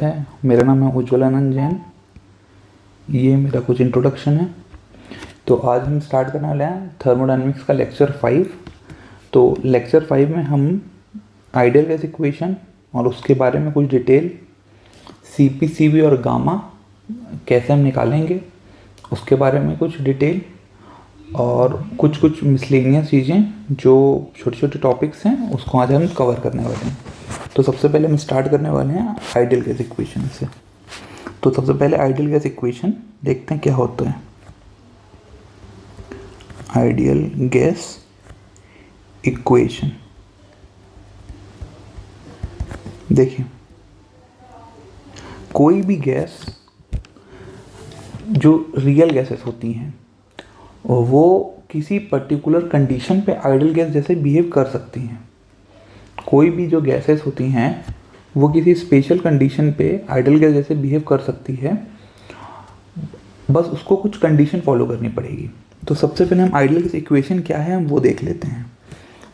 है, मेरा नाम है उज्ज्वल आनंद जैन। ये मेरा कुछ इंट्रोडक्शन है। तो आज हम स्टार्ट करने वाले हैं थर्मोडायनेमिक्स का लेक्चर 5। तो लेक्चर 5 में हम आइडियल गैस इक्वेशन और उसके बारे में कुछ डिटेल, सीपी, सीवी और गामा कैसे हम निकालेंगे उसके बारे में कुछ डिटेल, और कुछ मिसलेनियस चीज़ें जो छोटे छोटे टॉपिक्स हैं उसको आज हम कवर करने वाले हैं। तो सबसे पहले हम स्टार्ट करने वाले हैं आइडियल गैस इक्वेशन से। तो सबसे पहले आइडियल गैस इक्वेशन देखते हैं क्या होता है। आइडियल गैस इक्वेशन देखिए, कोई भी गैस जो रियल गैसेस होती हैं वो किसी पर्टिकुलर कंडीशन पे आइडियल गैस जैसे बिहेव कर सकती हैं। कोई भी जो गैसेस होती हैं वो किसी स्पेशल कंडीशन पे आइडियल गैस जैसे बिहेव कर सकती है, बस उसको कुछ कंडीशन फॉलो करनी पड़ेगी। तो सबसे पहले हम आइडियल गैस इक्वेशन क्या है हम वो देख लेते हैं।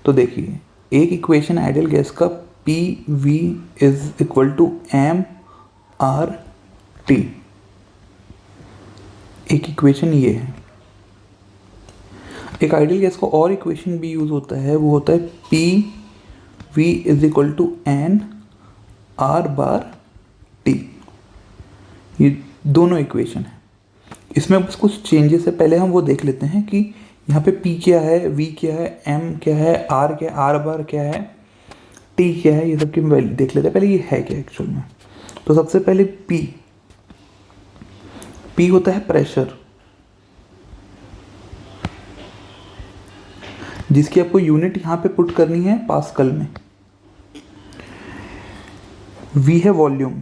तो देखिए, एक इक्वेशन आइडियल गैस का PV is equal to mRT, एक इक्वेशन ये है। एक आइडियल गैस का और इक्वेशन भी यूज होता है, वो होता है PV is equal to nR/T। ये दोनों इक्वेशन है। इसमें बस कुछ चेंजेस है, पहले हम वो देख लेते हैं कि यहाँ पे P क्या है, V क्या है, M क्या है, R क्या है, R बार क्या है, T क्या है, ये सब की वैल्यू देख लेते हैं। पहले ये है क्या एक्चुअल में। तो सबसे पहले P होता है प्रेशर, जिसकी आपको यूनिट यहाँ पे पुट करनी है पास्कल में। V है वॉल्यूम,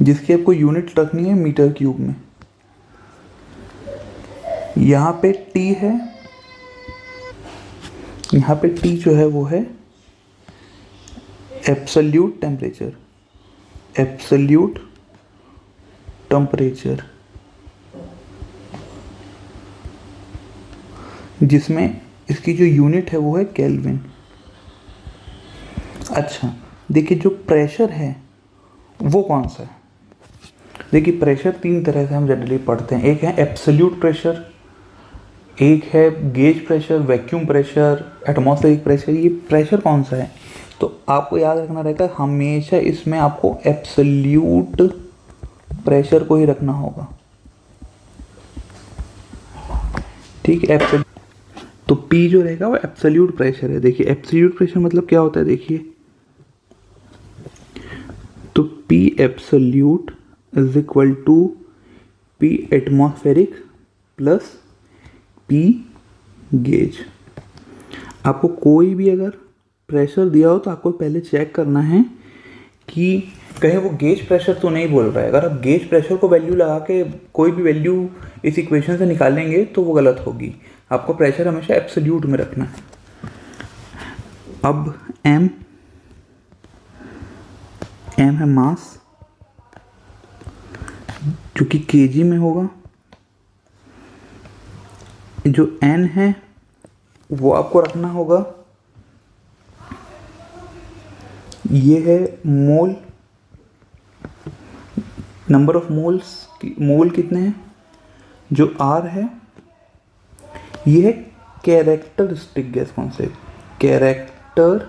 जिसकी आपको यूनिट रखनी है मीटर क्यूब में। यहाँ पे T है, यहाँ पे T जो है वो है एब्सोल्यूट टेम्परेचर, एब्सोल्यूट टेम्परेचर, जिसमें इसकी जो यूनिट है वो है केल्विन। अच्छा, देखिए जो प्रेशर है वो कौन सा है। देखिए, प्रेशर तीन तरह से हम जनरली पढ़ते हैं। एक है एब्सोल्यूट प्रेशर, एक है gauge pressure, vacuum pressure, atmospheric pressure. ये प्रेशर कौन सा है तो आपको याद रखना रहेगा, हमेशा इसमें आपको एब्सोल्यूट प्रेशर को ही रखना होगा। ठीक है, एब्सोल्यूट। तो P जो रहेगा वो एब्सोल्यूट प्रेशर है। देखिए, एब्सोल्यूट प्रेशर मतलब क्या होता है, देखिए तो P absolute is equal to P atmospheric plus P gauge. आपको कोई भी अगर प्रेशर दिया हो तो आपको पहले चेक करना है कि कहीं वो गेज प्रेशर तो नहीं बोल रहा है। अगर आप गेज प्रेशर को वैल्यू लगा के कोई भी वैल्यू इस इक्वेशन से निकालेंगे तो वो गलत होगी। आपको प्रेशर हमेशा एब्सोल्यूट में रखना है। अब M है मास, जो कि kg में होगा। जो N है वो आपको रखना होगा, ये है मोल, नंबर ऑफ मोल्स, मोल कितने हैं। जो R है ये है characteristic gas concept, characteristic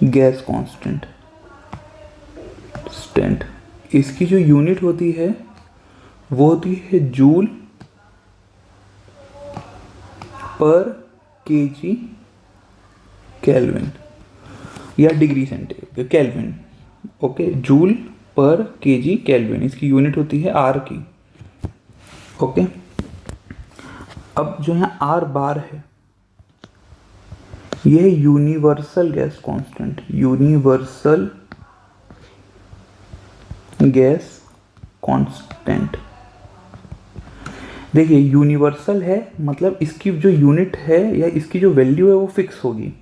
gas constant. इसकी जो यूनिट होती है वो होती है जूल पर केजी केल्विन या degree centigrade kelvin. Okay, joule per kg kelvin इसकी यूनिट होती है R की। ओके, अब जो यहाँ R बार है ये है universal gas constant, universal gas constant. देखिए, यूनिवर्सल है मतलब इसकी जो यूनिट है या इसकी जो वैल्यू है वो फिक्स होगी।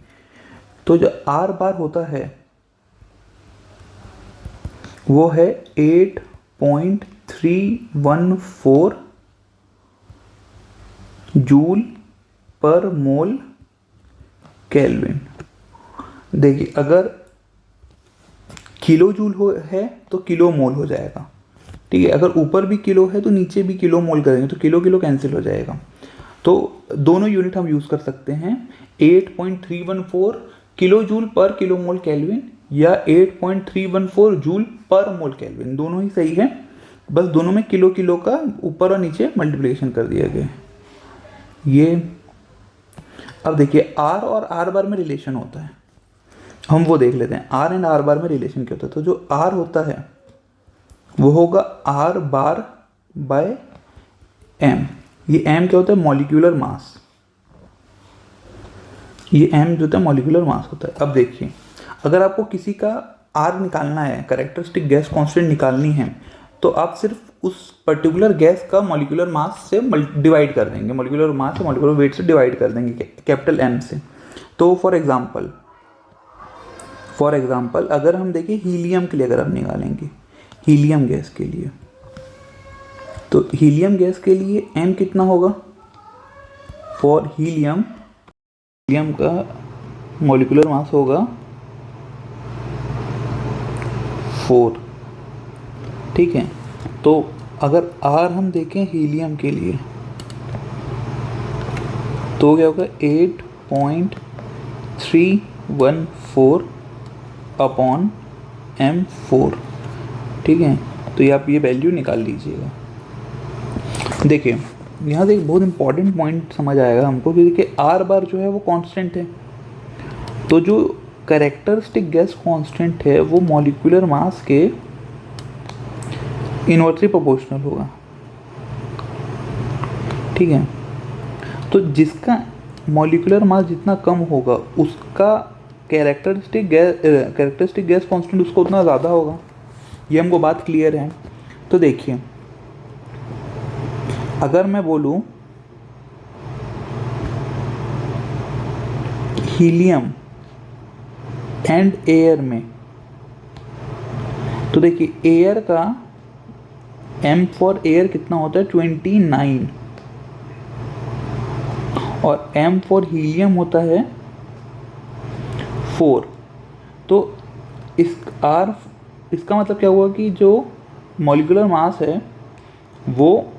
तो जो R बार होता है वो है 8.314 जूल पर मोल केल्विन। देखिए अगर किलो जूल है तो किलो मोल हो जाएगा, ठीक है। अगर ऊपर भी किलो है तो नीचे भी किलो मोल करेंगे तो किलो किलो कैंसिल हो जाएगा। तो दोनों यूनिट हम यूज़ कर सकते हैं, 8.314 किलो जूल पर किलो मोल केल्विन या 8.314 जूल पर मोल केल्विन, दोनों ही सही है। बस दोनों में किलो किलो का ऊपर और नीचे मल्टीप्लिकेशन कर दिया गया। ये अब देखिए आर और आर बार में रिलेशन होता है, हम वो देख लेते हैं। आर एंड आर बार में रिलेशन क्या होता है? तो जो आर होता है वो होगा आर बार बाय एम। ये एम क्या होता है? Molecular mass. ये एम जो होता है मॉलिक्यूलर मास होता है। अब देखिए अगर आपको किसी का आर निकालना है, कैरेक्टरिस्टिक गैस कांस्टेंट निकालनी है, तो आप सिर्फ उस पर्टिकुलर गैस का मॉलिक्यूलर मास से डिवाइड कर देंगे, मॉलिक्यूलर मास से मॉलिक्यूलर वेट से डिवाइड कर देंगे कैपिटल एम से। तो फॉर एग्जाम्पल अगर हम देखें हीलियम के लिए, अगर हम निकालेंगे हीलियम गैस के लिए, तो हीलियम गैस के लिए एम कितना होगा? फॉर हीलियम का मॉलिक्यूलर मास होगा 4, ठीक है। तो अगर आर हम देखें हीलियम के लिए तो क्या होगा? 8.314 अपॉन M4, ठीक है। तो ये आप ये वैल्यू निकाल लीजिएगा। देखिए यहाँ से एक बहुत इंपॉर्टेंट पॉइंट समझ आएगा हमको कि देखिए आर बार जो है वो कांस्टेंट है, तो जो कैरेक्टरिस्टिक गैस कांस्टेंट है वो मॉलिक्यूलर मास के इनवर्सली प्रोपोर्शनल होगा, ठीक है। तो जिसका मॉलिक्यूलर मास जितना कम होगा उसका कैरेक्टरिस्टिक गैस कांस्टेंट उसको उतना ज़्यादा होगा। ये हमको बात क्लियर है। तो देखिए अगर मैं बोलूँ हीलियम एंड एयर में, तो देखिए एयर का M फॉर एयर कितना होता है? 29 और M फॉर हीलियम होता है 4। तो इसका मतलब क्या हुआ कि जो मॉलिक्यूलर मास है वो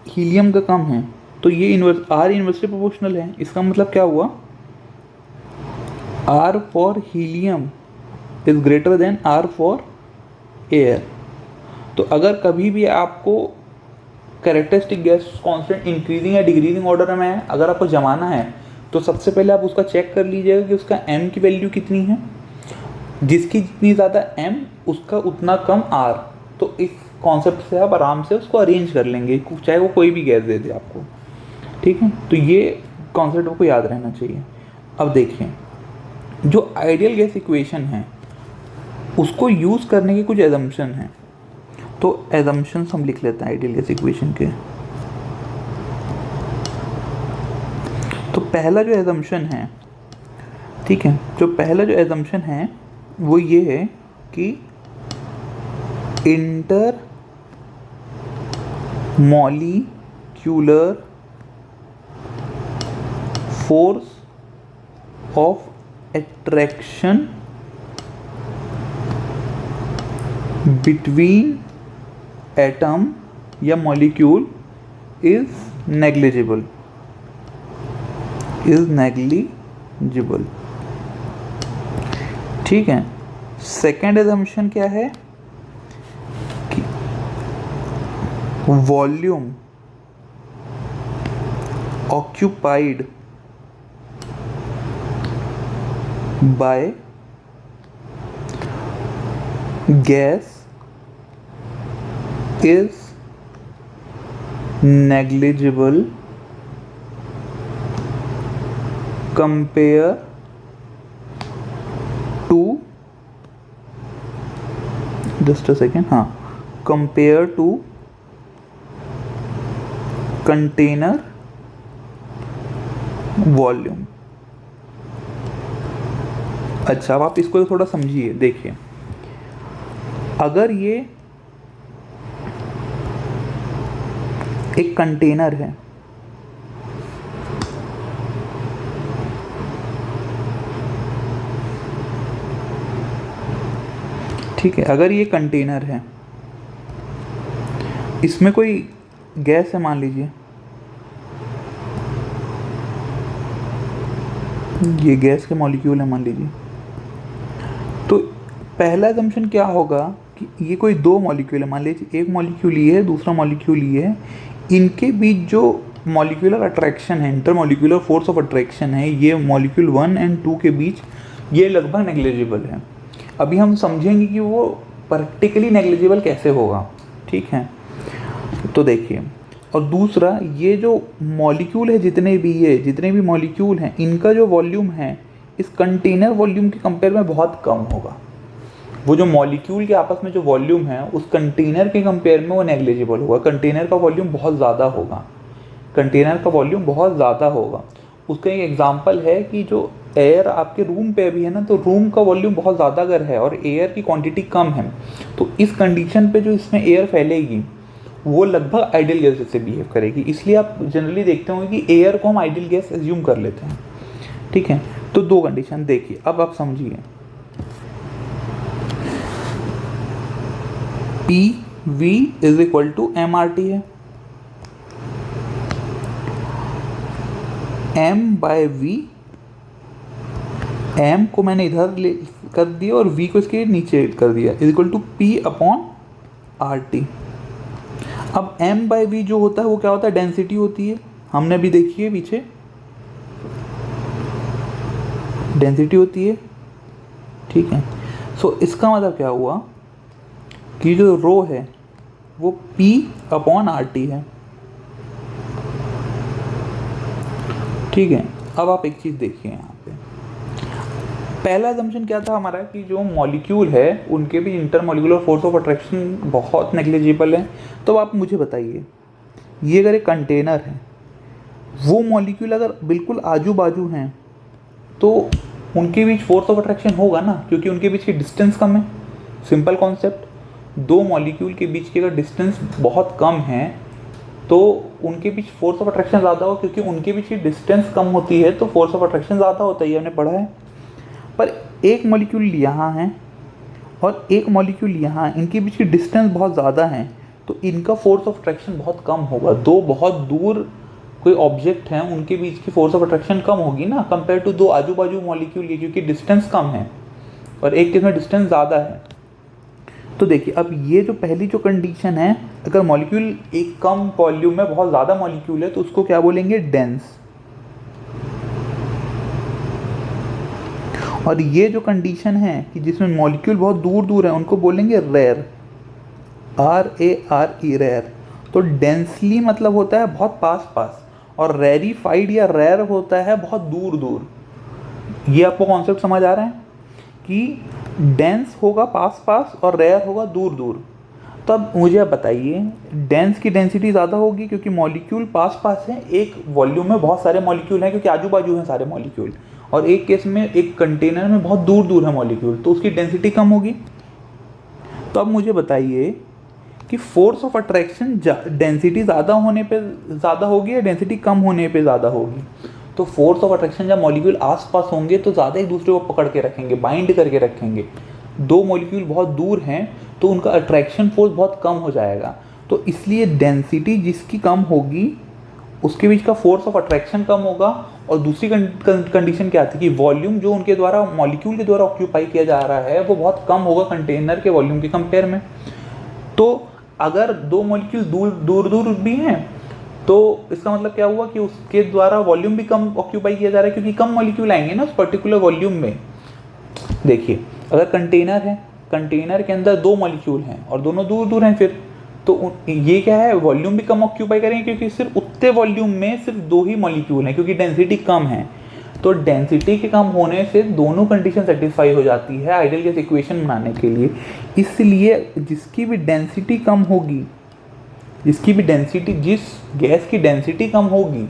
हीलियम का कम है, तो ये आर इन्वर्सली प्रोपोर्शनल है। इसका मतलब क्या हुआ? R for helium is greater than R for air. तो अगर कभी भी आपको कैरेक्टरिस्टिक गैस कांस्टेंट इंक्रीजिंग या डिक्रीजिंग ऑर्डर में है, अगर आपको जमाना है तो सबसे पहले आप उसका चेक कर लीजिएगा कि उसका m की वैल्यू कितनी है। जिसकी जितनी ज़्यादा m उसका उतना कम r। तो इस कॉन्सेप्ट से आप आराम से उसको अरेंज कर लेंगे, चाहे वो कोई भी गैस दे दे आपको, ठीक है। तो ये कॉन्सेप्ट आपको याद रहना चाहिए। अब देखिए जो आइडियल गैस इक्वेशन है उसको यूज़ करने के कुछ एजम्पशन हैं, तो एजम्पशंस हम लिख लेते हैं आइडियल गैस इक्वेशन के। तो पहला जो एजम्पशन है, ठीक है, जो पहला जो एजम्पशन है वो ये है कि inter molecular force of attraction between atom या molecule is negligible, ठीक है। सेकेंड एजम्पशन क्या है कि volume occupied by gas is negligible compare to, just a second, हाँ, compare to container volume। अच्छा अब आप इसको थोड़ा समझिए। देखिए अगर ये एक कंटेनर है, ठीक है, अगर ये कंटेनर है, इसमें कोई गैस है मान लीजिए, ये गैस के मॉलिक्यूल है मान लीजिए, तो पहला असम्पशन क्या होगा कि ये कोई दो मॉलिक्यूल है, मान लीजिए एक मॉलिक्यूल ये है, दूसरा मॉलिक्यूल ये है, इनके बीच जो मॉलिक्यूलर अट्रैक्शन है, इंटरमॉलिक्यूलर फोर्स ऑफ अट्रैक्शन है, ये मॉलिक्यूल 1 और 2 के बीच ये लगभग नेग्लिजिबल है। अभी हम समझेंगे कि वो प्रैक्टिकली नेग्लिजिबल कैसे होगा, ठीक है। तो देखिए, और दूसरा ये जो मॉलिक्यूल है, जितने भी मॉलिक्यूल हैं, इनका जो वॉल्यूम है इस कंटेनर वॉल्यूम के कंपेयर में बहुत कम होगा। वो जो मॉलिक्यूल के आपस में जो वॉल्यूम है उस कंटेनर के कंपेयर में वो नेग्लिजिबल होगा। कंटेनर का वॉल्यूम बहुत ज़्यादा होगा, कंटेनर का वॉल्यूम बहुत ज़्यादा होगा। उसका एक एग्जांपल है कि जो एयर आपके रूम पे भी है ना, तो रूम का वॉल्यूम बहुत ज़्यादा अगर है और एयर की क्वांटिटी कम है, तो इस कंडीशन पे जो इसमें एयर फैलेगी वो लगभग आइडियल गैस जैसे बिहेव करेगी। इसलिए आप जनरली देखते होंगे कि एयर को हम आइडियल गैस एज्यूम कर लेते हैं, ठीक है। तो दो कंडीशन देखिए, अब आप समझिए। P V is equal to M R T है, एम बाय वी, एम को मैंने इधर ले कर दिया और वी को इसके नीचे कर दिया, is equal to P upon R T. अब एम बाय वी जो होता है वो क्या होता है, डेंसिटी होती है, हमने अभी देखी है पीछे, डेंसिटी होती है, ठीक है। सो इसका मतलब क्या हुआ कि जो रो है वो P अपॉन आर टी है, ठीक है। अब आप एक चीज़ देखिए यहाँ पे, पहला असम्पशन क्या था हमारा कि जो मॉलिक्यूल है उनके भी इंटरमॉलिक्यूलर फोर्स ऑफ अट्रैक्शन बहुत नेग्लिजिबल है। तो आप मुझे बताइए, ये अगर एक कंटेनर है, वो मॉलिक्यूल अगर बिल्कुल आजू बाजू हैं तो उनके बीच फोर्स ऑफ अट्रैक्शन होगा ना, क्योंकि उनके बीच की डिस्टेंस कम है। सिंपल कॉन्सेप्ट, दो मॉलिक्यूल के बीच की अगर डिस्टेंस बहुत कम है तो उनके बीच फोर्स ऑफ अट्रैक्शन ज़्यादा हो, क्योंकि उनके बीच की डिस्टेंस कम होती है तो फोर्स ऑफ अट्रैक्शन ज़्यादा होता है, ये हमने पढ़ा है। पर एक मॉलिक्यूल यहाँ है और एक मॉलिक्यूल यहाँ, इनके बीच की डिस्टेंस बहुत ज़्यादा है तो इनका फोर्स ऑफ अट्रैक्शन बहुत कम होगा। दो बहुत दूर कोई ऑब्जेक्ट हैं उनके बीच की फोर्स ऑफ अट्रैक्शन कम होगी ना, कंपेयर टू दो आजू बाजू मॉलिक्यूल के, क्योंकि डिस्टेंस कम है और एक के में डिस्टेंस ज़्यादा है। तो देखिए, अब ये जो पहली जो कंडीशन है, अगर मॉलिक्यूल एक कम वॉल्यूम में बहुत ज़्यादा मॉलिक्यूल है तो उसको क्या बोलेंगे, डेंस। और ये जो कंडीशन है कि जिसमें मॉलिक्यूल बहुत दूर दूर है उनको बोलेंगे रेयर, RARE, रेयर। तो डेंसली मतलब होता है बहुत पास पास, और रेरिफाइड या रेयर होता है बहुत दूर दूर। ये आपको कॉन्सेप्ट समझ आ रहा है कि डेंस होगा पास पास और रेयर होगा दूर दूर। तो अब मुझे आप बताइए, डेंस की डेंसिटी ज़्यादा होगी क्योंकि मॉलिक्यूल पास पास है, एक वॉल्यूम में बहुत सारे मॉलिक्यूल हैं क्योंकि आजू बाजू हैं सारे मॉलिक्यूल, और एक केस में एक कंटेनर में बहुत दूर दूर है मॉलिक्यूल, तो उसकी डेंसिटी कम होगी। तो अब मुझे बताइए कि फोर्स ऑफ अट्रैक्शन डेंसिटी ज़्यादा होने पे ज़्यादा होगी या डेंसिटी कम होने पे ज़्यादा होगी। तो फोर्स ऑफ अट्रैक्शन जब मॉलिक्यूल आसपास होंगे तो ज़्यादा एक दूसरे को पकड़ के रखेंगे, बाइंड करके रखेंगे। दो मॉलिक्यूल बहुत दूर हैं तो उनका अट्रैक्शन फोर्स बहुत कम हो जाएगा, तो इसलिए डेंसिटी जिसकी कम होगी उसके बीच का फोर्स ऑफ अट्रैक्शन कम होगा। और दूसरी कंडीशन क्या थी कि वॉल्यूम जो उनके द्वारा मॉलिक्यूल के द्वारा ऑक्यूपाई किया जा रहा है वो बहुत कम होगा कंटेनर के वॉल्यूम के कंपेयर में। तो अगर दो मॉलिक्यूल दूर दूर भी हैं तो इसका मतलब क्या हुआ कि उसके द्वारा वॉल्यूम भी कम ऑक्यूपाई किया जा रहा है, क्योंकि कम मॉलिक्यूल आएंगे ना उस पर्टिकुलर वॉल्यूम में। देखिए, अगर कंटेनर है, कंटेनर के अंदर दो मॉलिक्यूल हैं और दोनों दूर दूर हैं, फिर तो ये क्या है, वॉल्यूम भी कम ऑक्यूपाई करेंगे, क्योंकि सिर्फ उतने वॉल्यूम में सिर्फ दो ही मॉलिक्यूल हैं, क्योंकि डेंसिटी कम है। तो डेंसिटी के कम होने से दोनों कंडीशन सेटिस्फाई हो जाती है आइडियल गैस इक्वेशन बनाने के लिए। इसलिए जिसकी भी डेंसिटी कम होगी, जिस गैस की डेंसिटी कम होगी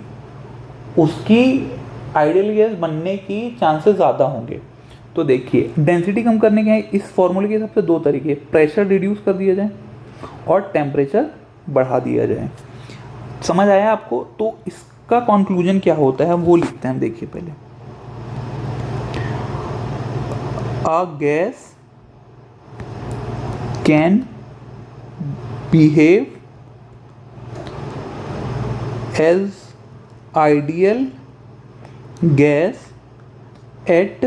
उसकी आइडियल गैस बनने की चांसेस ज़्यादा होंगे। तो देखिए, डेंसिटी कम करने के इस फॉर्मूले के हिसाब से दो तरीके, प्रेशर रिड्यूस कर दिया जाए और टेम्परेचर बढ़ा दिया जाए। समझ आया आपको? तो इसका कंक्लूजन क्या होता है वो लिखते हैं। देखिए, पहले a gas can behave as ideal gas at,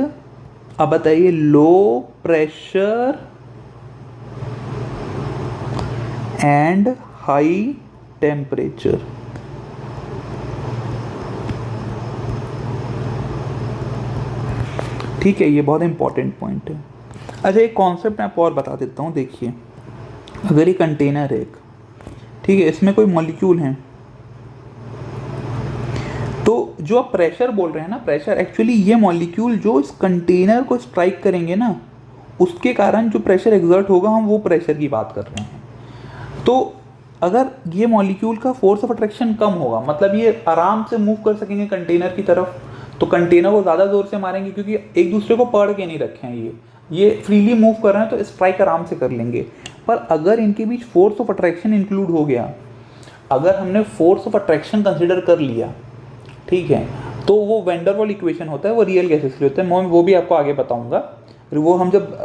अब बताइए, low pressure and high temperature. ठीक है, ये बहुत इंपॉर्टेंट पॉइंट है। अच्छा, एक कॉन्सेप्ट मैं आपको और बता देता हूँ। देखिए, अगर ये कंटेनर है एक, ठीक है, इसमें कोई मॉलिक्यूल हैं, तो जो आप प्रेशर बोल रहे हैं ना, प्रेशर एक्चुअली ये मॉलिक्यूल जो इस कंटेनर को स्ट्राइक करेंगे ना, उसके कारण जो प्रेशर एग्जर्ट होगा, हम वो प्रेशर की बात कर रहे हैं। तो अगर ये मॉलिक्यूल का फोर्स ऑफ अट्रैक्शन कम होगा, मतलब ये आराम से मूव कर सकेंगे कंटेनर की तरफ, तो कंटेनर को ज़्यादा ज़ोर से मारेंगे, क्योंकि एक दूसरे को पकड़ के नहीं रखे हैं, ये फ्रीली मूव कर रहे हैं, तो स्ट्राइक आराम से कर लेंगे। पर अगर इनके बीच फोर्स ऑफ अट्रैक्शन इंक्लूड हो गया, अगर हमने फोर्स ऑफ अट्रैक्शन कंसिडर कर लिया, ठीक है, तो वो वैन डर वाल इक्वेशन होता है, वो रियल गैसेस के लिए होता है। मैं वो भी आपको आगे बताऊंगा। वो हम जब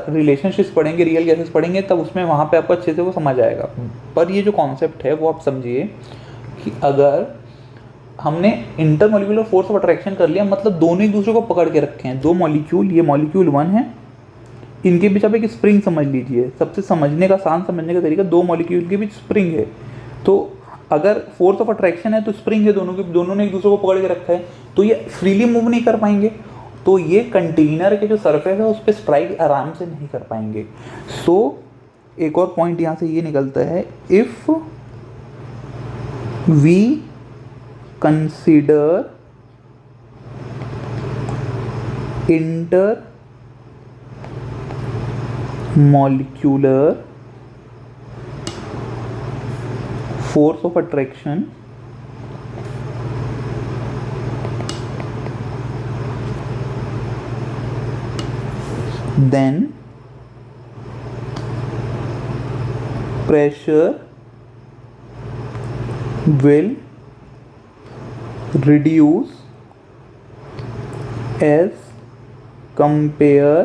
रिलेशनशिप्स पढ़ेंगे, रियल गैसेस पढ़ेंगे, तब उसमें वहाँ पे आपको अच्छे से वो समझ आएगा। पर ये जो कॉन्सेप्ट है वो आप समझिए कि अगर हमने इंटरमॉलिक्यूलर फोर्स ऑफ अट्रैक्शन कर लिया, मतलब दोनों एक दूसरे को पकड़ के रखे हैं, दो मॉलिक्यूल, ये मॉलिक्यूल 1 है, इनके बीच आप एक स्प्रिंग समझ लीजिए। सबसे समझने का, आसान समझने का तरीका, दो मॉलिक्यूल के बीच स्प्रिंग है, तो अगर फोर्स ऑफ अट्रैक्शन है तो स्प्रिंग है, दोनों ने एक दूसरे को पकड़ के रखा है, तो ये फ्रीली मूव नहीं कर पाएंगे, तो ये कंटेनर के जो सरफेस है उस पर स्ट्राइक आराम से नहीं कर पाएंगे। सो एक और पॉइंट यहाँ से ये निकलता है, if we consider intermolecular force of attraction then pressure will reduce as compare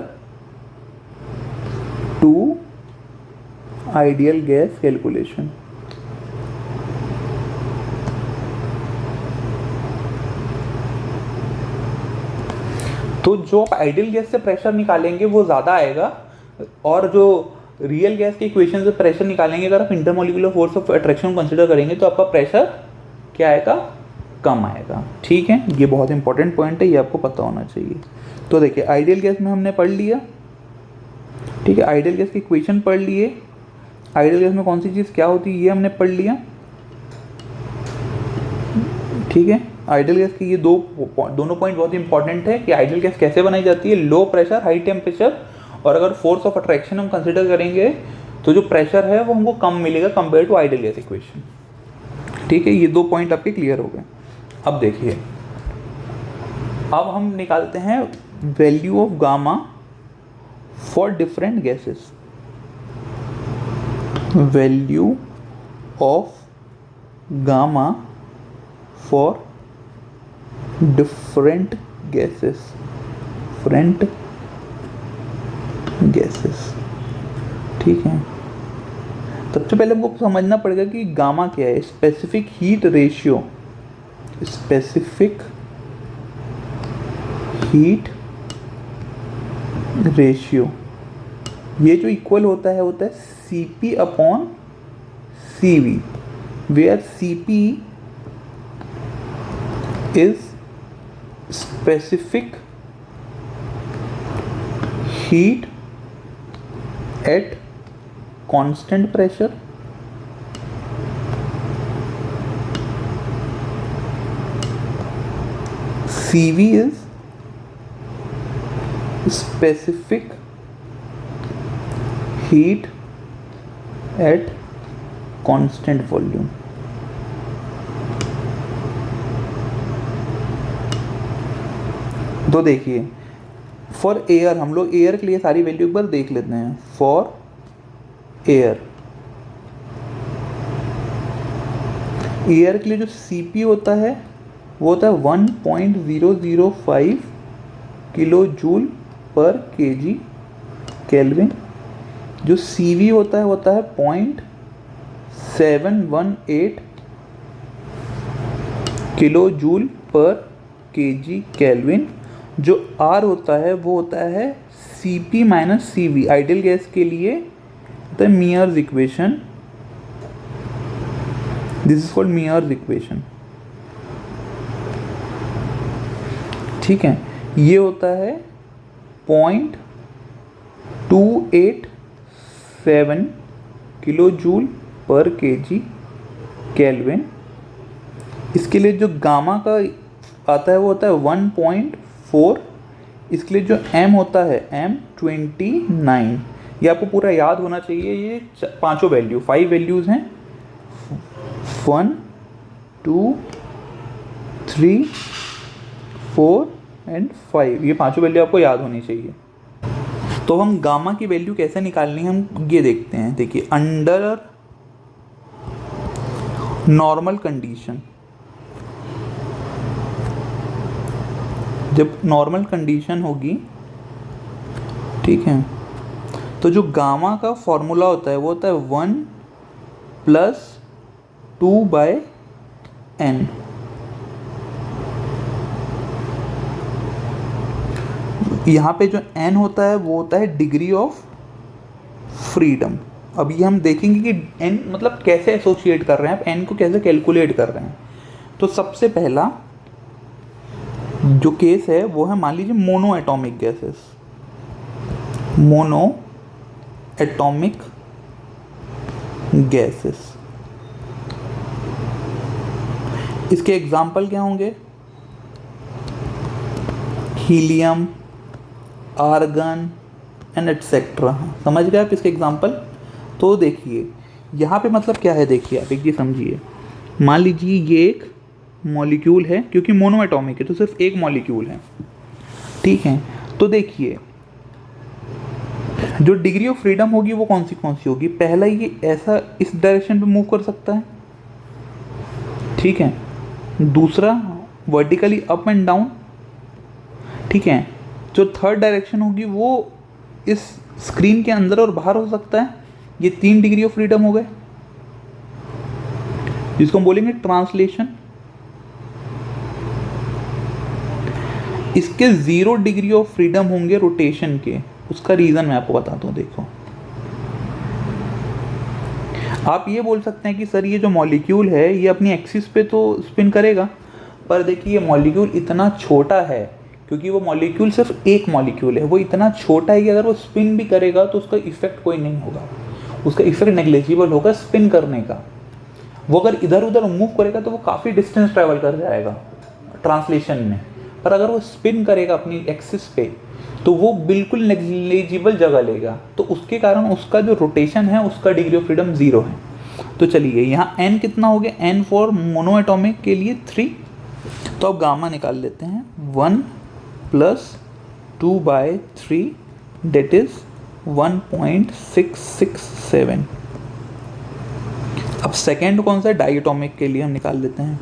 to ideal gas calculation। तो जो आप आइडियल गैस से प्रेशर निकालेंगे वो ज़्यादा आएगा, और जो रियल गैस के इक्वेशन से प्रेशर निकालेंगे, अगर आप intermolecular force of attraction consider करेंगे, तो आपका प्रेशर क्या आएगा, कम आएगा। ठीक है, ये बहुत इंपॉर्टेंट पॉइंट है, ये आपको पता होना चाहिए। तो देखिए, आइडियल गैस में हमने पढ़ लिया, ठीक है, आइडियल गैस की इक्वेशन पढ़ लिए, आइडियल गैस में कौन सी चीज़ क्या होती है ये हमने पढ़ लिया। ठीक है, आइडियल गैस की ये दोनों पॉइंट बहुत इंपॉर्टेंट है कि आइडियल गैस कैसे बनाई जाती है, लो प्रेशर हाई टेम्परेचर, और अगर फोर्स ऑफ अट्रैक्शन हम कंसिडर करेंगे तो जो प्रेशर है वो हमको कम मिलेगा compare to ideal gas equation. ठीक है, ये दो पॉइंट आपके क्लियर हो गए। अब देखिए, अब हम निकालते हैं value of gamma for different gases. Value of gamma for different gases, ठीक है। सबसे पहले हमको समझना पड़ेगा कि गामा क्या है। Specific heat ratio, specific heat ratio, ये जो इक्वल होता है Cp upon Cv, where Cp is specific heat at constant pressure, Cv is specific heat at constant volume। तो देखिए, फॉर एयर, हम लोग एयर के लिए सारी वैल्यू एक बार देख लेते हैं। फॉर एयर, एयर के लिए जो Cp होता है वो होता है 1.005 kilo joule per kg kelvin. जो CV होता है 0.718 kilo joule per kg kelvin. जो R होता है वो होता है CP minus CV, ideal gas के लिए the Mayer's equation, this is called Mayer's equation. ठीक है, ये होता है 0.287 kilo joule per kg kelvin. इसके लिए जो गामा का आता है वो होता है 1.4। इसके लिए जो M होता है M29। ये आपको पूरा याद होना चाहिए। ये पांचों वैल्यू 5 वैल्यूज़ हैं, 1 2 3 4 एंड 5। ये पांचों वैल्यू आपको याद होनी चाहिए। तो हम गामा की वैल्यू कैसे निकालनी है हम ये देखते हैं। देखिए, अंडर नॉर्मल कंडीशन, जब नॉर्मल कंडीशन होगी, ठीक है, तो जो गामा का फॉर्मूला होता है वो होता है 1 + 2/n। यहाँ पे जो n होता है वो होता है डिग्री ऑफ फ्रीडम। अब ये हम देखेंगे कि n मतलब कैसे एसोसिएट कर रहे हैं, आप n को कैसे कैलकुलेट कर रहे हैं। तो सबसे पहला जो केस है वो है, मान लीजिए mono atomic gases, mono atomic gases. इसके एग्जाम्पल क्या होंगे? Helium, argon and etcetera. समझ गए आप इसके एग्जाम्पल? तो देखिए यहाँ पे मतलब क्या है, देखिए आप एक चीज़ समझिए। मान लीजिए ये एक मॉलिक्यूल है, क्योंकि मोनो एटॉमिक है तो सिर्फ एक मॉलिक्यूल है, ठीक है। तो देखिए जो डिग्री ऑफ फ्रीडम होगी वो कौन सी होगी? पहला, ये ऐसा इस डायरेक्शन पे मूव कर सकता है, ठीक है। दूसरा, वर्टिकली अप एंड डाउन, ठीक है। जो थर्ड डायरेक्शन होगी वो इस स्क्रीन के अंदर और बाहर हो सकता है। ये 3 डिग्री ऑफ फ्रीडम हो गए, जिसको हम बोलेंगे ट्रांसलेशन। इसके 0 डिग्री ऑफ फ्रीडम होंगे रोटेशन के। उसका रीज़न मैं आपको बताता हूँ। देखो, आप ये बोल सकते हैं कि सर ये जो मॉलिक्यूल है ये अपनी एक्सिस पे तो स्पिन करेगा, पर देखिए ये मॉलिक्यूल इतना छोटा है, क्योंकि वो मॉलिक्यूल सिर्फ एक मॉलिक्यूल है, वो इतना छोटा है कि अगर वो स्पिन भी करेगा तो उसका इफेक्ट कोई नहीं होगा, उसका इफेक्ट नेग्लिजिबल होगा स्पिन करने का। वो अगर इधर उधर मूव करेगा तो वो काफ़ी डिस्टेंस ट्रैवल कर जाएगा ट्रांसलेशन में, पर अगर वो स्पिन करेगा अपनी एक्सिस पे तो वो बिल्कुल नेग्लिजिबल जगह लेगा। तो उसके कारण उसका जो रोटेशन है उसका डिग्री ऑफ फ्रीडम 0 है। तो चलिए यहाँ n कितना हो गया? n फॉर मोनो एटॉमिक के लिए 3। तो अब गामा निकाल लेते हैं, 1 + 2/3 डेट इज 1.667। अब सेकेंड कौन सा है? डाई एटॉमिक के लिए हम निकाल लेते हैं।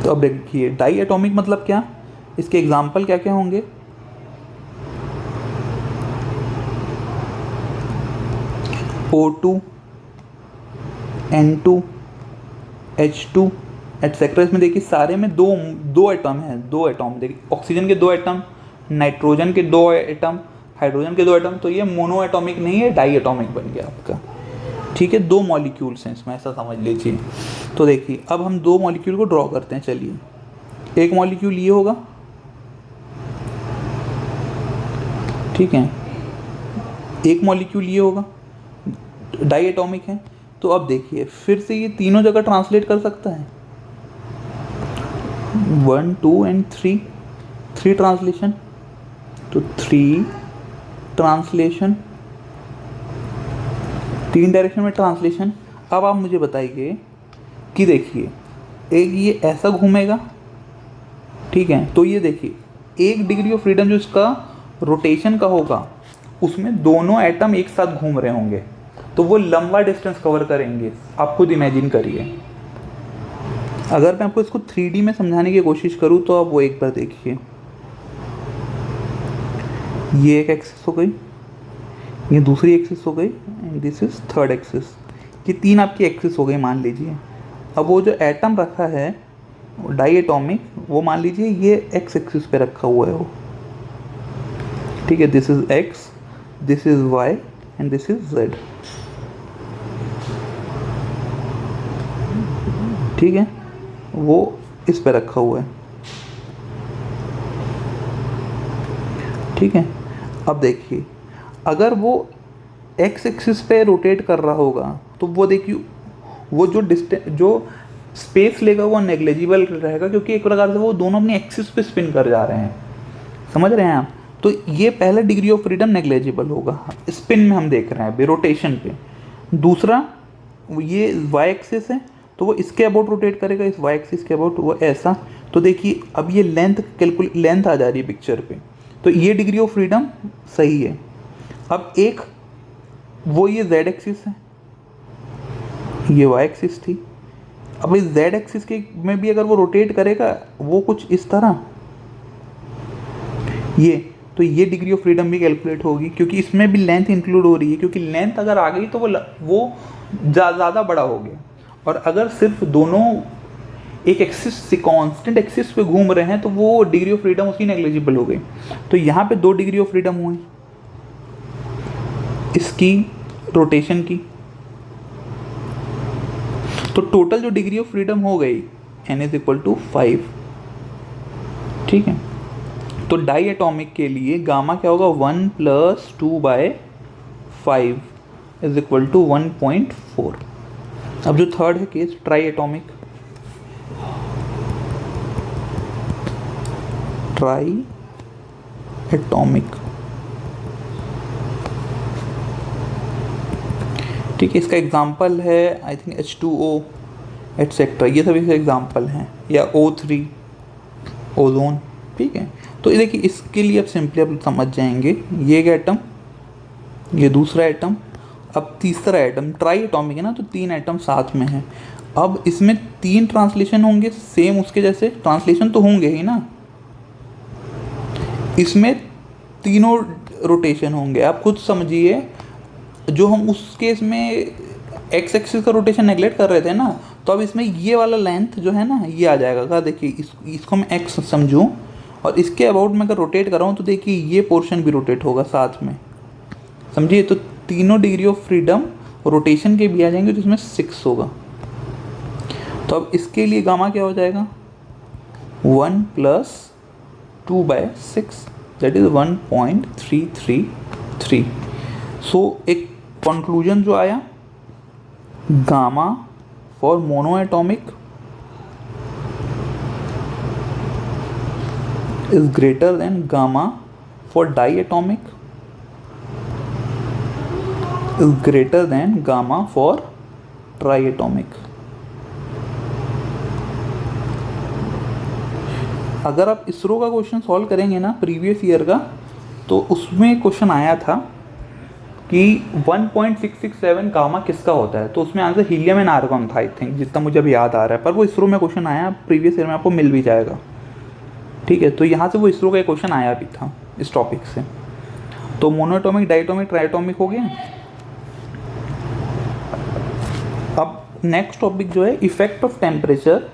तो अब देखिए डाई एटॉमिक मतलब क्या, इसके एग्जाम्पल क्या क्या होंगे? O2, N2, H2 etcetera. इसमें देखिए सारे में दो एटम हैं, 2 एटम। देखिए ऑक्सीजन के 2 एटम, नाइट्रोजन के 2 एटम, हाइड्रोजन के 2 एटम। तो ये मोनो एटॉमिक नहीं है, डाई एटॉमिक बन गया आपका, ठीक है। 2 मॉलिक्यूल्स हैं इसमें, ऐसा समझ लीजिए। तो देखिए अब हम 2 मॉलिक्यूल को ड्रॉ करते हैं। चलिए, एक मॉलिक्यूल ये होगा, ठीक है, एक मॉलिक्यूल ये होगा, डाई एटॉमिक है। तो अब देखिए फिर से ये तीनों जगह ट्रांसलेट कर सकता है, 1 2 एंड 3 ट्रांसलेशन। तो 3 ट्रांसलेशन, 3 डायरेक्शन में ट्रांसलेशन। अब आप मुझे बताइए कि देखिए एक ये ऐसा घूमेगा, ठीक है। तो ये देखिए 1 डिग्री ऑफ फ्रीडम जो इसका रोटेशन का होगा उसमें दोनों एटम एक साथ घूम रहे होंगे, तो वो लंबा डिस्टेंस कवर करेंगे। आप खुद इमेजिन करिए, अगर मैं आपको इसको 3D में समझाने की कोशिश करूँ तो आप वो एक बार देखिए, ये एक एक्सिस हो गई, ये दूसरी एक्सिस हो गई, and this is third axis. ये तीन आपकी एक्सिस हो गई मान लीजिए। अब वो जो एटम रखा है डाई एटॉमिक, वो मान लीजिए ये एक्स एक्सिस पे रखा हुआ है वो, ठीक है। This is X, this is Y and this is Z, ठीक है। वो इस पे रखा हुआ है, ठीक है। अब देखिए, अगर वो एक्स एक्सिस पे रोटेट कर रहा होगा तो वो देखिए वो जो स्पेस लेगा वो नेग्लेजिबल रहेगा, क्योंकि एक प्रकार से वो दोनों अपनी एक्सिस पे स्पिन कर जा रहे हैं, समझ रहे हैं आप। तो ये पहला डिग्री ऑफ फ्रीडम नेग्लेजिबल होगा, स्पिन में हम देख रहे हैं अभी, रोटेशन पे। दूसरा, ये वाई एक्सिस है तो वो इसके अबाउट रोटेट करेगा, इस वाई एक्सिस के अबाउट, वो ऐसा। तो देखिए अब ये लेंथ आ जा रही है पिक्चर पे, तो ये डिग्री ऑफ फ्रीडम सही है। अब एक वो ये जेड एक्सिस है, ये वाई एक्सिस थी। अब इस जेड एक्सिस के में भी अगर वो रोटेट करेगा वो कुछ इस तरह, ये, तो ये डिग्री ऑफ फ्रीडम भी कैलकुलेट होगी, क्योंकि इसमें भी लेंथ इंक्लूड हो रही है, क्योंकि लेंथ अगर आ गई तो वो ज़्यादा बड़ा हो गया। और अगर सिर्फ दोनों एक एक्सिस से कांस्टेंट एक्सिस पे घूम रहे हैं तो वो डिग्री ऑफ फ्रीडम उसकी नेग्लिजिबल हो गई। तो यहाँ पे 2 डिग्री ऑफ फ्रीडम हुई, इसकी रोटेशन की। तो टोटल जो डिग्री ऑफ फ्रीडम हो गई n इज इक्वल टू 5, ठीक है। तो डाई एटॉमिक के लिए गामा क्या होगा, 1 + 2/5 इज इक्वल टू 1.4। अब जो थर्ड है केस, ट्राई एटॉमिक, ठीक है। इसका एग्जाम्पल है आई थिंक H2O एटसेट्रा, ये सभी से एग्जाम्पल हैं, या O3 ओजोन, ठीक है। तो ये देखिए इसके लिए अब सिंपली आप समझ जाएंगे, ये एक एटम, ये दूसरा एटम, अब तीसरा एटम, ट्राई एटॉमिक है ना, तो 3 एटम साथ में हैं। अब इसमें 3 ट्रांसलेशन होंगे सेम उसके जैसे, ट्रांसलेशन तो होंगे ही ना, इसमें तीनों रोटेशन होंगे। आप खुद समझिए, जो हम उस केस में एक्स एक्सिस का रोटेशन नेगलेक्ट कर रहे थे ना, तो अब इसमें ये वाला लेंथ जो है ना, ये आ जाएगा। क्या देखिए, इसको मैं एक्स समझूं और इसके अबाउट में अगर रोटेट कर रहा हूँ तो देखिए ये पोर्शन भी रोटेट होगा साथ में, समझिए। तो तीनों डिग्री ऑफ फ्रीडम रोटेशन के भी आ जाएंगे, तो इसमें 6 होगा। तो अब इसके लिए गामा क्या हो जाएगा, 1 + 2/6 दैट इज 1.333। सो एक कंक्लूजन जो आया, gamma for monoatomic is greater than gamma for diatomic is greater than gamma for triatomic। अगर आप इसरो का क्वेश्चन सॉल्व करेंगे ना प्रीवियस ईयर का, तो उसमें क्वेश्चन आया था कि 1.667 गामा किसका होता है, तो उसमें आंसर हीलियम एंड आर्गन था आई थिंक, जितना मुझे अभी याद आ रहा है। पर वो इसरो में क्वेश्चन आया, प्रीवियस ईयर में आपको मिल भी जाएगा, ठीक है। तो यहाँ से वो इसरो का एक क्वेश्चन आया भी था इस टॉपिक से। तो मोनोएटॉमिक, डायटॉमिक, ट्राइएटॉमिक हो गया। अब नेक्स्ट टॉपिक जो है, effect of temperature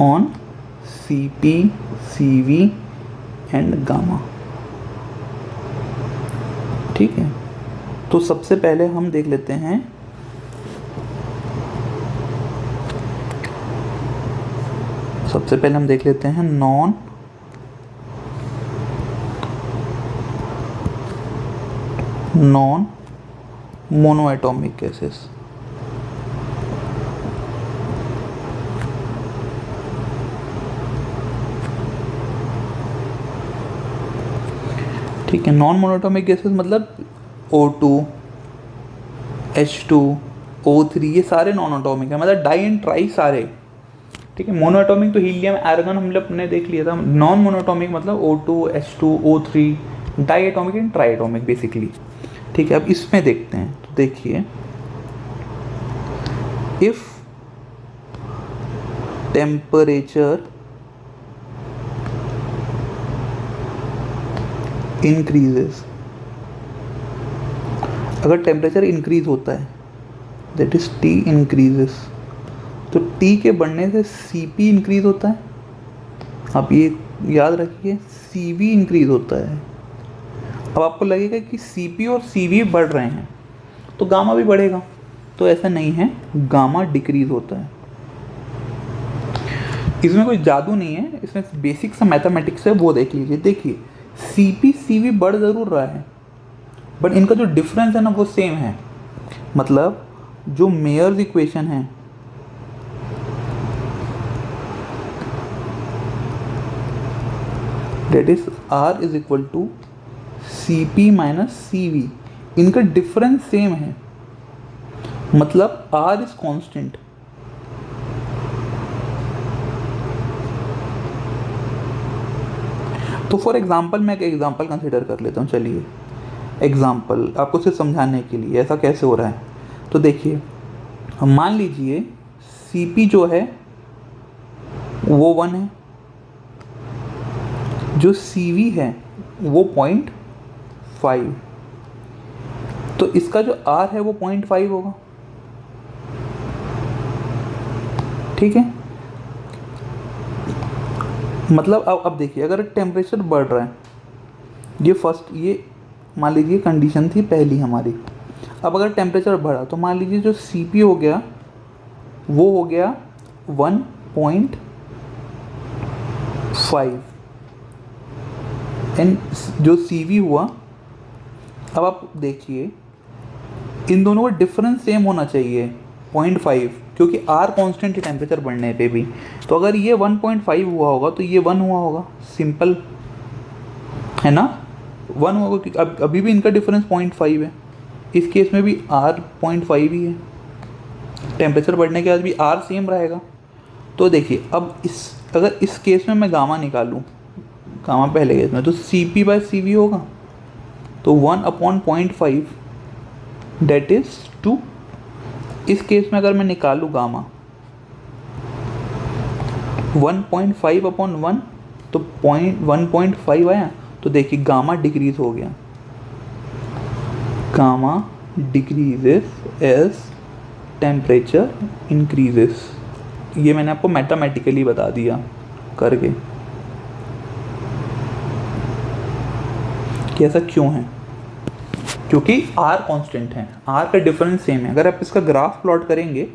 on Cp, Cv and gamma, ठीक है। तो सबसे पहले हम देख लेते हैं नॉन मोनोएटॉमिक केसेस। ठीक है, नॉन मोनोएटॉमिक गैसेस मतलब O2, H2, O3, ये सारे नॉन एटॉमिक है, मतलब डाई एंड ट्राई सारे, ठीक है। मोनोएटॉमिक तो हीलियम आर्गन हम लोग ने देख लिया था। नॉन मोनोएटॉमिक मतलब O2 H2 O3 डाईएटॉमिक and ट्राईएटॉमिक basically. ठीक है, अब इसमें देखते हैं। तो देखिए, इफ टेम्परेचर इंक्रीजेस, अगर टेम्परेचर इंक्रीज होता है दैट इज T इंक्रीजेस, तो T के बढ़ने से Cp इंक्रीज होता है। आप ये याद रखिए, Cv इंक्रीज होता है। अब आपको लगेगा कि Cp और Cv बढ़ रहे हैं तो गामा भी बढ़ेगा, तो ऐसा नहीं है, गामा डिक्रीज होता है। इसमें कोई जादू नहीं है, इसमें बेसिक सा मैथमेटिक्स है, वो देख लीजिए। देखिए, Cp Cv बढ़ ज़रूर रहा है बट इनका जो डिफरेंस है ना वो सेम है। मतलब जो मेयर्स इक्वेशन है, that is R is equal to Cp minus Cv, इनका डिफरेंस सेम है। मतलब R इज कांस्टेंट। तो फॉर एग्जांपल मैं एक एग्जांपल कंसिडर कर लेता हूँ। चलिए, एग्जांपल आपको सिर्फ समझाने के लिए ऐसा कैसे हो रहा है। तो देखिए, हम मान लीजिए Cp जो है वो 1 है, जो Cv है वो 0.5, तो इसका जो R है वो 0.5 होगा। ठीक है, मतलब अब देखिए, अगर टेम्परेचर बढ़ रहा है, ये फर्स्ट, ये मान लीजिए कंडीशन थी पहली हमारी। अब अगर टेम्परेचर बढ़ा तो मान लीजिए जो Cp हो गया वो हो गया 1.5 एंड जो Cv हुआ, अब आप देखिए इन दोनों का डिफरेंस सेम होना चाहिए 0.5, क्योंकि R कांस्टेंट है टेम्परेचर बढ़ने पे भी। तो अगर ये 1.5 हुआ होगा तो ये 1 हुआ होगा, सिंपल है ना, 1 होगा, क्योंकि अभी भी इनका डिफरेंस 0.5 है। इस केस में भी R 0.5 ही है, टेम्परेचर बढ़ने के बाद भी R सेम रहेगा। तो देखिए, अब अगर इस केस में मैं गामा निकालूँ, गामा पहले केस में, तो Cp बाय Cv होगा, तो 1/0.5 डेट इज 2। इस केस में अगर मैं निकालूँ गामा 1.5/1, तो 1.5 आया, तो देखिए गामा डिक्रीज हो गया। Gamma decreases as temperature increases. ये मैंने आपको मैथमेटिकली बता दिया करके कि ऐसा क्यों है, क्योंकि R कांस्टेंट है, R का डिफरेंस सेम है। अगर आप इसका ग्राफ प्लॉट करेंगे,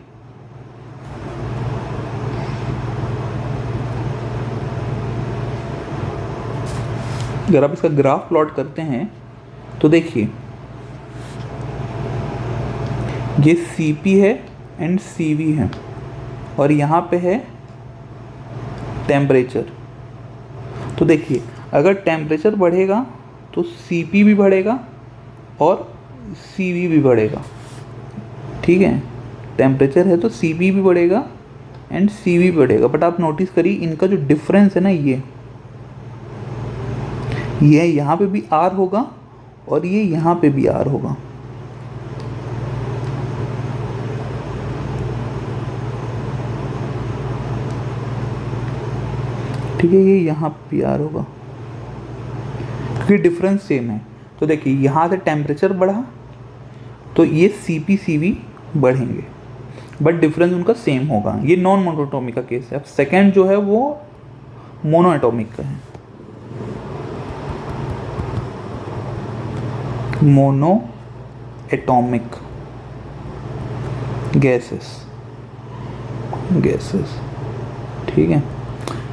अगर आप इसका ग्राफ प्लॉट करते हैं तो देखिए ये Cp है एंड Cv है और यहाँ पे है टेम्परेचर। तो देखिए, अगर टेम्परेचर बढ़ेगा तो Cp भी बढ़ेगा और Cv भी बढ़ेगा। ठीक है, टेम्परेचर है तो Cp भी बढ़ेगा एंड Cv भी बढ़ेगा। बट आप नोटिस करिए इनका जो डिफरेंस है ना, ये यहाँ पे भी R होगा और ये यहाँ पे भी R होगा। ठीक है, ये यहाँ पे भी R होगा क्योंकि डिफरेंस सेम है। तो देखिए, यहाँ से टेम्परेचर बढ़ा तो ये Cp Cv बढ़ेंगे बट डिफरेंस उनका सेम होगा। ये नॉन मोनोएटॉमिक का केस है। अब सेकंड जो है वो मोनोएटॉमिक का है। मोनो एटॉमिक गैसेस, ठीक है।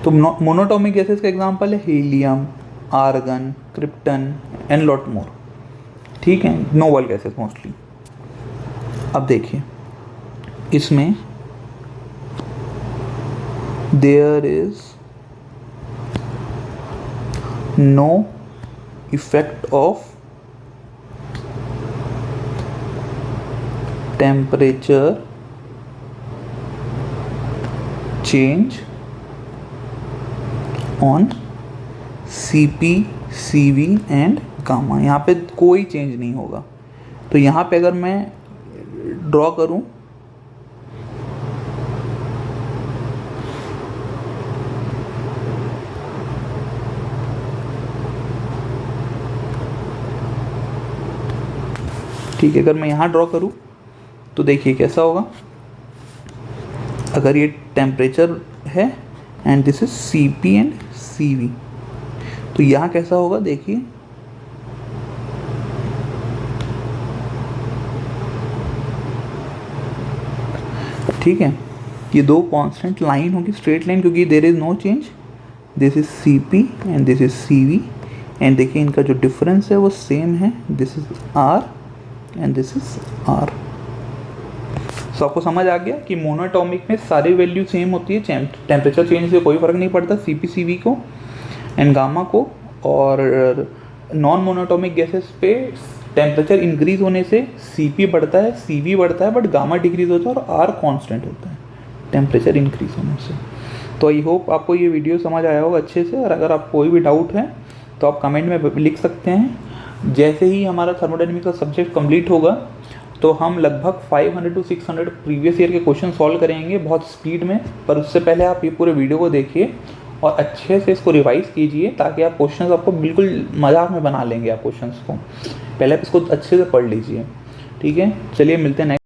तो मोनोटॉमिक गैसेस का एग्जांपल है helium, argon, krypton and lot more. ठीक है, नोबल गैसेस मोस्टली। अब देखिए, इसमें there is no effect of temperature change on CP, CV and gamma. यहाँ पे कोई चेंज नहीं होगा। तो यहाँ पे अगर मैं ड्रॉ करूँ ठीक है, अगर मैं यहाँ ड्रॉ करूँ तो देखिए कैसा होगा। अगर ये टेम्परेचर है and this is CP and CV, तो यहाँ कैसा होगा देखिए। ठीक है, ये दो कांस्टेंट लाइन होगी, स्ट्रेट लाइन, क्योंकि there is no change. This is CP and this is CV and देखिए इनका जो डिफरेंस है वो सेम है। This is R and this is R। So आपको समझ आ गया कि मोनोटॉमिक में सारी वैल्यू सेम होती है, टेम्परेचर चेंज से कोई फ़र्क नहीं पड़ता CP CV को एंड गामा को। और नॉन मोनोटॉमिक गैसेस पे टेम्परेचर इंक्रीज होने से CP बढ़ता है, CV बढ़ता है, बट गामा डिक्रीज होता है और R कांस्टेंट होता है टेम्परेचर इंक्रीज होने से। तो आई होप आपको ये वीडियो समझ आया होगा अच्छे से। और अगर आप कोई भी डाउट है तो आप कमेंट में लिख सकते हैं। जैसे ही हमारा थर्मोडायनेमिक्स का सब्जेक्ट कंप्लीट होगा तो हम लगभग 500 to 600 प्रीवियस ईयर के क्वेश्चन सॉल्व करेंगे बहुत स्पीड में। पर उससे पहले आप ये पूरे वीडियो को देखिए और अच्छे से इसको रिवाइज कीजिए, ताकि आप क्वेश्चंस आपको बिल्कुल मजाक में बना लेंगे। आप क्वेश्चंस को पहले आप इसको अच्छे से पढ़ लीजिए। ठीक है, चलिए मिलते हैं नेक्स्ट